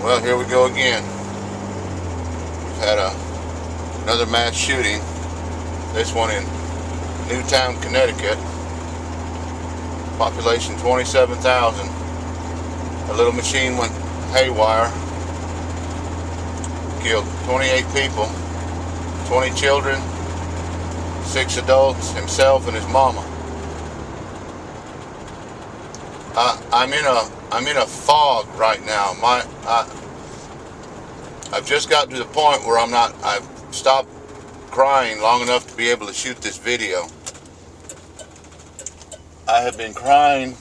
Well, here we go again. We've had another mass shooting. This one in Newtown, Connecticut. Population 27,000. A little machine went haywire. Killed 28 people, 20 children, 6 adults, himself and his mama. I'm in a fog right now. I've just gotten to the point where I've stopped crying long enough to be able to shoot this video. I have been crying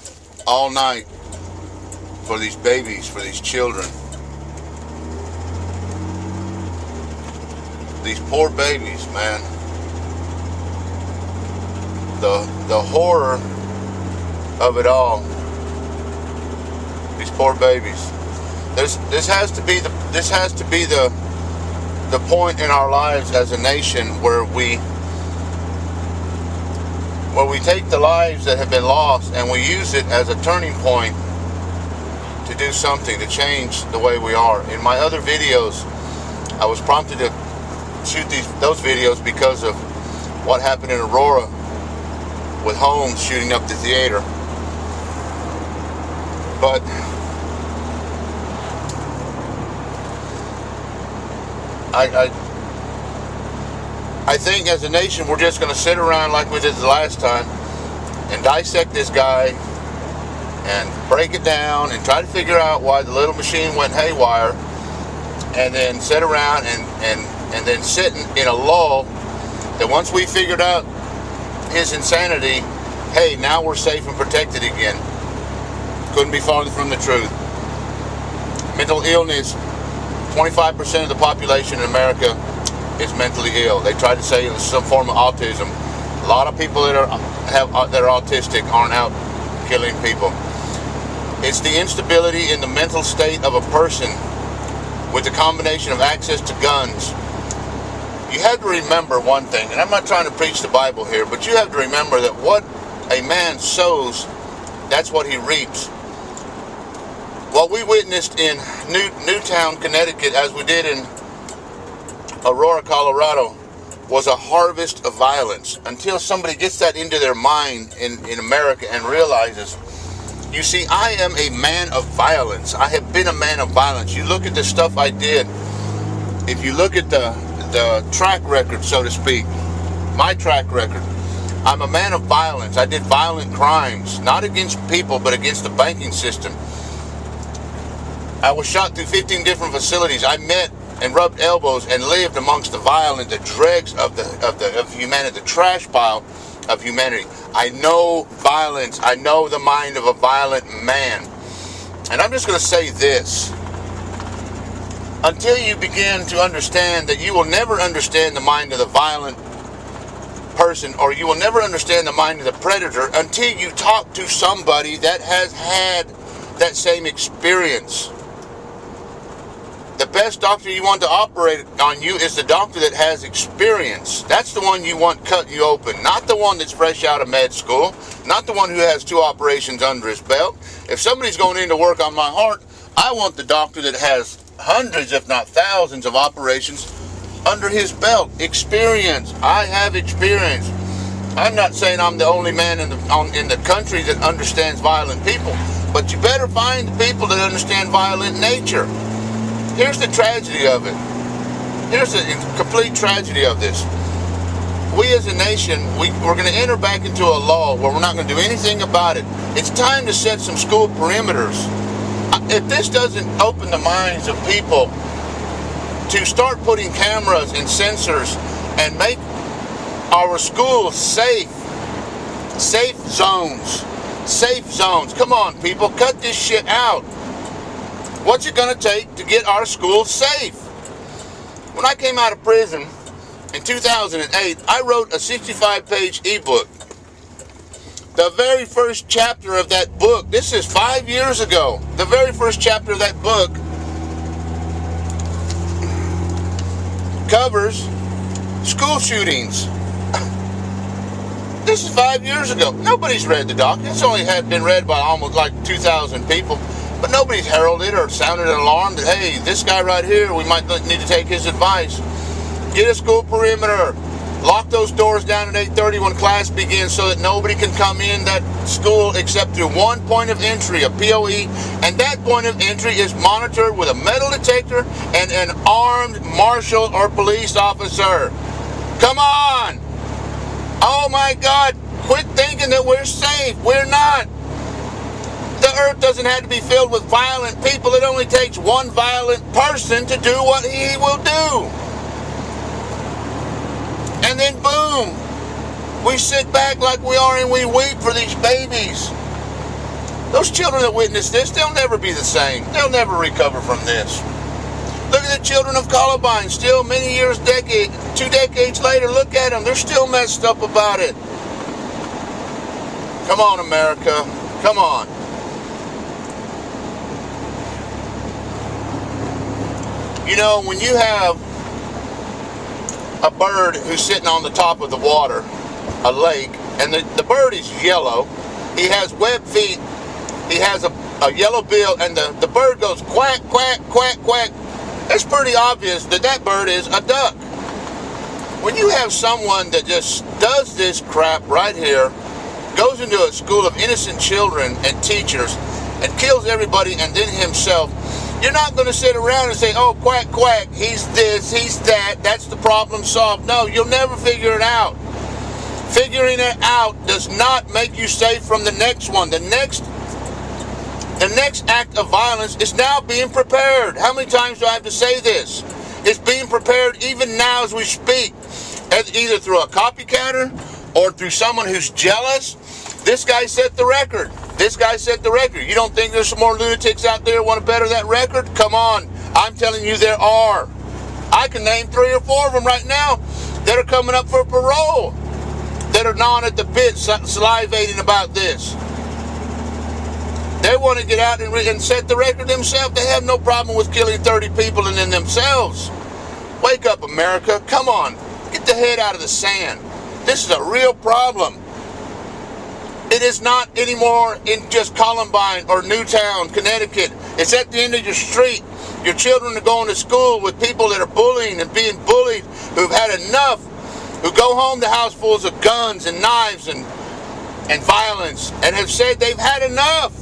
all night for these babies, for these children. These poor babies, man. The horror of it all. These poor babies. This has to be the point in our lives as a nation where we take the lives that have been lost and we use it as a turning point to do something, to change the way we are. In my other videos, I was prompted to shoot those videos because of what happened in Aurora with Holmes shooting up the theater. But I think as a nation we're just going to sit around like we did the last time and dissect this guy and break it down and try to figure out why the little machine went haywire, and then sit around and then sit in a lull that once we figured out his insanity, hey, now we're safe and protected again. Couldn't be farther from the truth. Mental illness, 25% of the population in America is mentally ill. They try to say it was some form of autism. A lot of people that are autistic aren't out killing people. It's the instability in the mental state of a person with the combination of access to guns. You have to remember one thing, and I'm not trying to preach the Bible here, but you have to remember that what a man sows, that's what he reaps. What we witnessed in Newtown, Connecticut, as we did in Aurora, Colorado, was a harvest of violence. Until somebody gets that into their mind in America and realizes, you see, I am a man of violence. I have been a man of violence. You look at the stuff I did. If you look at the track record, so to speak, my track record, I'm a man of violence. I did violent crimes, not against people, but against the banking system. I was shot through 15 different facilities. I met and rubbed elbows and lived amongst the violent, the dregs of humanity, the trash pile of humanity. I know violence. I know the mind of a violent man. And I'm just going to say this. Until you begin to understand that you will never understand the mind of the violent person, or you will never understand the mind of the predator until you talk to somebody that has had that same experience. The best doctor you want to operate on you is the doctor that has experience. That's the one you want cut you open, not the one that's fresh out of med school, not the one who has 2 operations under his belt. If somebody's going in to work on my heart, I want the doctor that has hundreds, if not thousands, of operations under his belt. Experience. I have experience. I'm not saying I'm the only man in the country that understands violent people, but you better find the people that understand violent nature. Here's the tragedy of it. Here's the complete tragedy of this. We as a nation, we're going to enter back into a lull where we're not going to do anything about it. It's time to set some school perimeters. If this doesn't open the minds of people to start putting cameras and sensors and make our schools safe zones. Come on, people, cut this shit out. What's it going to take to get our schools safe? When I came out of prison in 2008, I wrote a 65-page ebook. The very first chapter of that book, this is 5 years ago, the very first chapter of that book covers school shootings. This is 5 years ago. Nobody's read the document. It's only been read by almost like 2,000 people. But nobody's heralded or sounded an alarm that, hey, this guy right here, we might need to take his advice. Get a school perimeter. Lock those doors down at 8:30 when class begins so that nobody can come in that school except through one point of entry, a POE, and that point of entry is monitored with a metal detector and an armed marshal or police officer. Come on! Oh my God! Quit thinking that we're safe. We're not. The earth doesn't have to be filled with violent people. It only takes one violent person to do what he will do. And then boom, we sit back like we are and we weep for these babies. Those children that witnessed this, they'll never be the same. They'll never recover from this. Look at the children of Columbine, still many years, 2 decades later, look at them. They're still messed up about it. Come on, America. Come on. You know, when you have a bird who's sitting on the top of the water, a lake, and the bird is yellow, he has webbed feet, he has a yellow bill, and the bird goes quack, quack, quack, quack. It's pretty obvious that that bird is a duck. When you have someone that just does this crap right here, goes into a school of innocent children and teachers, and kills everybody and then himself, you're not going to sit around and say, oh, quack, quack, he's this, he's that, that's the problem solved. No, you'll never figure it out. Figuring it out does not make you safe from the next one. The next act of violence is now being prepared. How many times do I have to say this? It's being prepared even now as we speak, either through a copycatter or through someone who's jealous. This guy set the record. This guy set the record. You don't think there's some more lunatics out there who want to better that record? Come on. I'm telling you there are. I can name 3 or 4 of them right now that are coming up for parole, that are gnawing at the bit, salivating about this. They want to get out and set the record themselves. They have no problem with killing 30 people and then themselves. Wake up, America. Come on. Get the head out of the sand. This is a real problem. It is not anymore in just Columbine or Newtown, Connecticut. It's at the end of your street. Your children are going to school with people that are bullying and being bullied, who've had enough, who go home to housefuls of guns and knives and violence, and have said they've had enough.